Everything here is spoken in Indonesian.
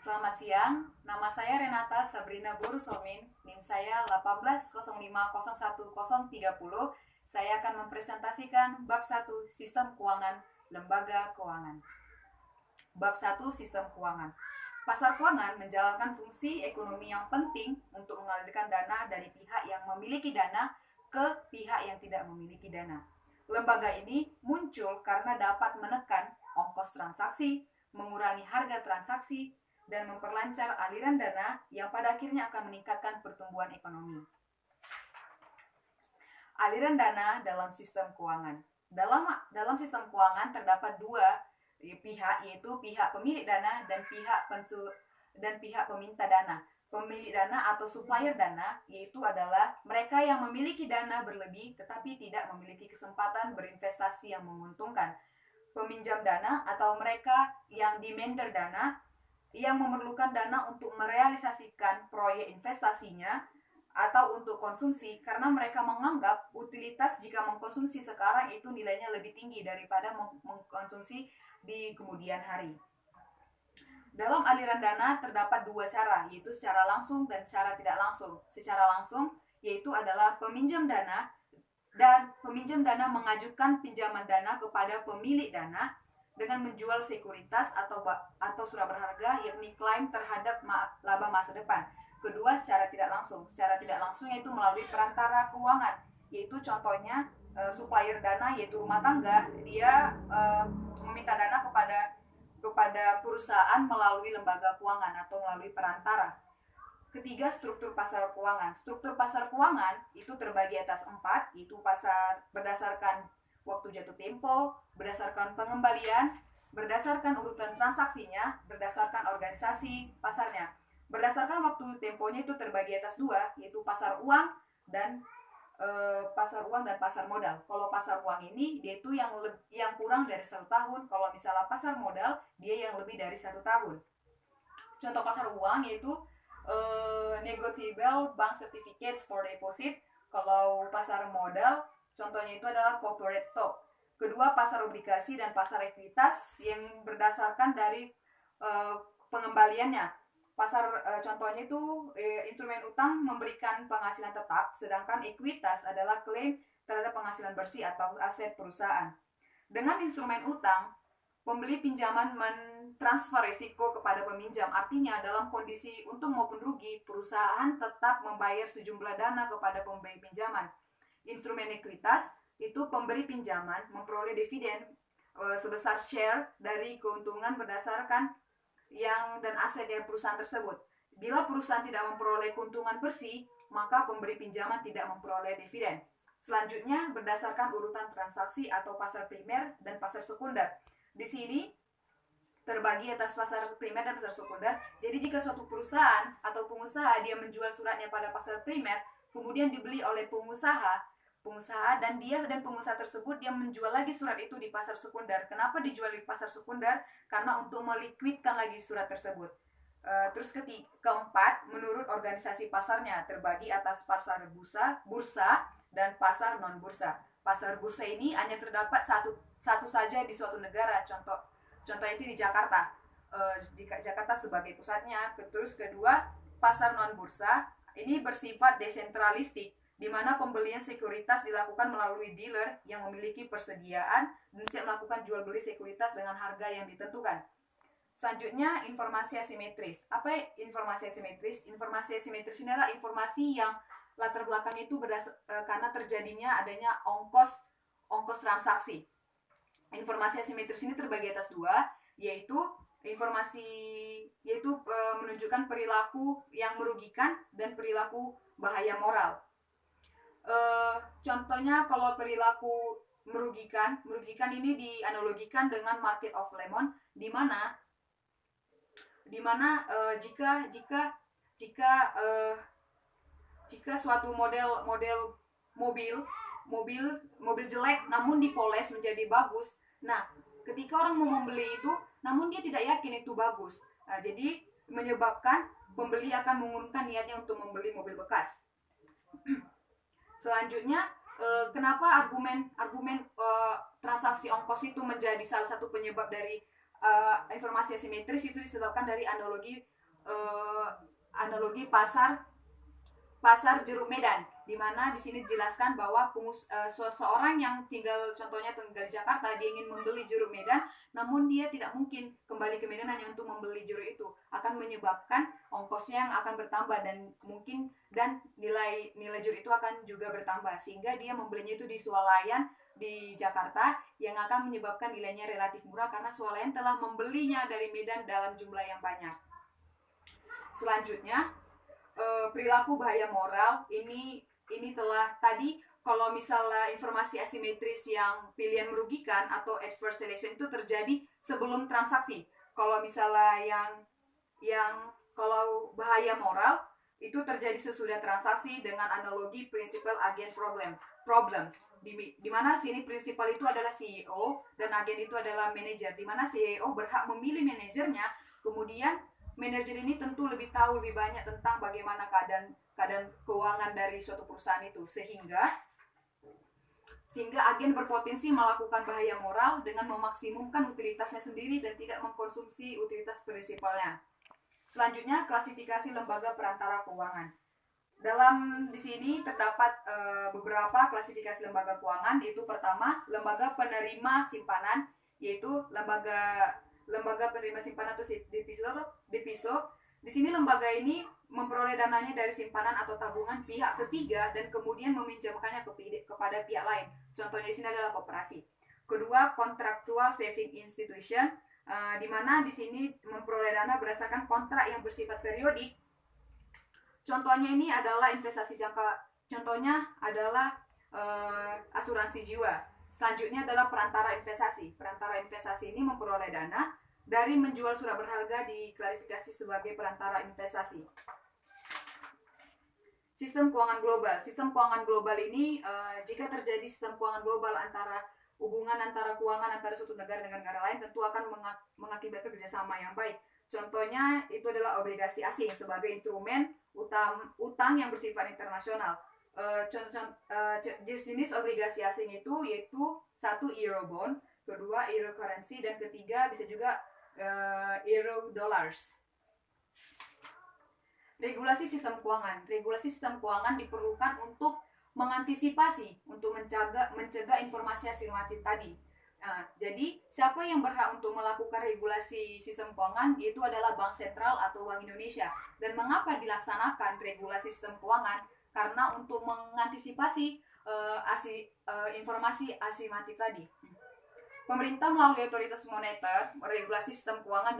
Selamat siang, nama saya Renata Sabrina Borusomin, NIM saya 18.05.01030. Saya akan mempresentasikan Bab 1 Sistem Keuangan Lembaga Keuangan. Bab 1 Sistem Keuangan. Pasar keuangan menjalankan fungsi ekonomi yang penting untuk mengalirkan dana dari pihak yang memiliki dana ke pihak yang tidak memiliki dana. Lembaga ini muncul karena dapat menekan ongkos transaksi, mengurangi harga transaksi, dan memperlancar aliran dana yang pada akhirnya akan meningkatkan pertumbuhan ekonomi. Aliran dana dalam sistem keuangan. Dalam sistem keuangan terdapat dua pihak, yaitu pihak pemilik dana dan pihak peminta dana. Pemilik dana atau supplier dana yaitu adalah mereka yang memiliki dana berlebih tetapi tidak memiliki kesempatan berinvestasi yang menguntungkan. Peminjam dana atau mereka yang demander dana yang memerlukan dana untuk merealisasikan proyek investasinya atau untuk konsumsi karena mereka menganggap utilitas jika mengkonsumsi sekarang itu nilainya lebih tinggi daripada mengkonsumsi di kemudian hari. Dalam aliran dana terdapat dua cara, yaitu secara langsung dan secara tidak langsung. Secara langsung yaitu adalah peminjam dana mengajukan pinjaman dana kepada pemilik dana dengan menjual sekuritas atau surat berharga, yakni klaim terhadap laba masa depan. Kedua, secara tidak langsung. Secara tidak langsung yaitu melalui perantara keuangan, yaitu contohnya supplier dana yaitu rumah tangga, dia meminta dana kepada perusahaan melalui lembaga keuangan atau melalui perantara. Ketiga, struktur pasar keuangan. Struktur pasar keuangan itu terbagi atas 4, yaitu pasar berdasarkan waktu jatuh tempo, berdasarkan pengembalian, berdasarkan urutan transaksinya, berdasarkan organisasi pasarnya. Berdasarkan waktu temponya itu terbagi atas 2, yaitu pasar uang dan pasar modal. Kalau pasar uang ini dia itu yang kurang dari 1 tahun. Kalau misalnya pasar modal dia yang lebih dari 1 tahun. Contoh pasar uang yaitu negotiable bank certificates for deposit. Kalau pasar modal contohnya itu adalah corporate stock. Kedua, pasar obligasi dan pasar ekuitas yang berdasarkan dari pengembaliannya. Contohnya itu instrumen utang memberikan penghasilan tetap, sedangkan ekuitas adalah klaim terhadap penghasilan bersih atau aset perusahaan. Dengan instrumen utang, pembeli pinjaman mentransfer risiko kepada peminjam. Artinya dalam kondisi untung maupun rugi, perusahaan tetap membayar sejumlah dana kepada pemberi pinjaman. Instrumen ekuitas itu pemberi pinjaman memperoleh dividen sebesar share dari keuntungan berdasarkan dan aset dari perusahaan tersebut. Bila perusahaan tidak memperoleh keuntungan bersih, maka pemberi pinjaman tidak memperoleh dividen. Selanjutnya berdasarkan urutan transaksi atau pasar primer dan pasar sekunder. Di sini terbagi atas pasar primer dan pasar sekunder. Jadi jika suatu perusahaan atau pengusaha dia menjual suratnya pada pasar primer, kemudian dibeli oleh pengusaha dan pengusaha tersebut dia menjual lagi surat itu di pasar sekunder. Kenapa dijual di pasar sekunder? Karena untuk melikuidkan lagi surat tersebut. Terus keempat, menurut organisasi pasarnya terbagi atas pasar bursa dan pasar non bursa. Pasar bursa ini hanya terdapat satu saja di suatu negara. Contohnya itu di Jakarta. Di Jakarta sebagai pusatnya. Terus kedua, pasar non bursa ini bersifat desentralistik, di mana pembelian sekuritas dilakukan melalui dealer yang memiliki persediaan dan siap melakukan jual beli sekuritas dengan harga yang ditentukan. Selanjutnya, informasi asimetris. Apa informasi asimetris? Informasi asimetris ini adalah informasi yang latar belakangnya itu karena terjadinya adanya ongkos transaksi. Informasi asimetris ini terbagi atas 2, yaitu menunjukkan perilaku yang merugikan dan perilaku bahaya moral. Contohnya kalau perilaku merugikan ini dianalogikan dengan market of lemon, di mana jika suatu model mobil jelek namun dipoles menjadi bagus. Nah, ketika orang mau membeli itu namun dia tidak yakin itu bagus. Jadi menyebabkan pembeli akan mengurungkan niatnya untuk membeli mobil bekas. Selanjutnya, kenapa argumen transaksi ongkos itu menjadi salah satu penyebab dari informasi asimetris itu disebabkan dari analogi pasar jeruk Medan, di mana di sini dijelaskan bahwa seseorang yang contohnya tinggal di Jakarta, dia ingin membeli jeruk Medan, namun dia tidak mungkin kembali ke Medan hanya untuk membeli jeruk itu, akan menyebabkan ongkosnya yang akan bertambah dan nilai jeruk itu akan juga bertambah, sehingga dia membelinya itu di swalayan di Jakarta yang akan menyebabkan nilainya relatif murah karena swalayan telah membelinya dari Medan dalam jumlah yang banyak. Selanjutnya, perilaku bahaya moral ini telah tadi, kalau misalnya informasi asimetris yang pilihan merugikan atau adverse selection itu terjadi sebelum transaksi. Kalau misalnya kalau bahaya moral itu terjadi sesudah transaksi dengan analogi principal agent problem. Di mana sini prinsipal itu adalah CEO dan agen itu adalah manajer, di mana CEO berhak memilih manajernya, kemudian manajer ini tentu lebih tahu lebih banyak tentang bagaimana keadaan keuangan dari suatu perusahaan itu, sehingga agen berpotensi melakukan bahaya moral dengan memaksimumkan utilitasnya sendiri dan tidak mengkonsumsi utilitas prinsipalnya. Selanjutnya, klasifikasi lembaga perantara keuangan. Di sini terdapat beberapa klasifikasi lembaga keuangan, yaitu pertama, lembaga penerima simpanan, yaitu lembaga penerima simpanan atau DPISO. Di sini lembaga ini memperoleh dananya dari simpanan atau tabungan pihak ketiga dan kemudian meminjamkannya kepada pihak lain. Contohnya di sini adalah koperasi. Kedua, contractual saving institution, di mana di sini memperoleh dana berdasarkan kontrak yang bersifat periodik. Contohnya ini adalah contohnya adalah asuransi jiwa. Selanjutnya adalah perantara investasi. Perantara investasi ini memperoleh dana dari menjual surat berharga diklarifikasi sebagai perantara investasi. Sistem keuangan global. Sistem keuangan global ini jika terjadi sistem keuangan global hubungan antara keuangan antara suatu negara dengan negara lain tentu akan mengakibatkan kerjasama yang baik. Contohnya itu adalah obligasi asing sebagai instrumen utang yang bersifat internasional. Jenis obligasi asing itu yaitu satu Eurobond, kedua Euro currency, dan ketiga bisa juga Euro dollars. Regulasi sistem keuangan. Regulasi sistem keuangan diperlukan untuk mengantisipasi, untuk mencegah informasi asimetris tadi. Jadi, siapa yang berhak untuk melakukan regulasi sistem keuangan? Itu adalah Bank Sentral atau Bank Indonesia. Dan mengapa dilaksanakan regulasi sistem keuangan? Karena untuk mengantisipasi informasi asimetris tadi. Pemerintah melalui otoritas moneter meregulasi sistem keuangan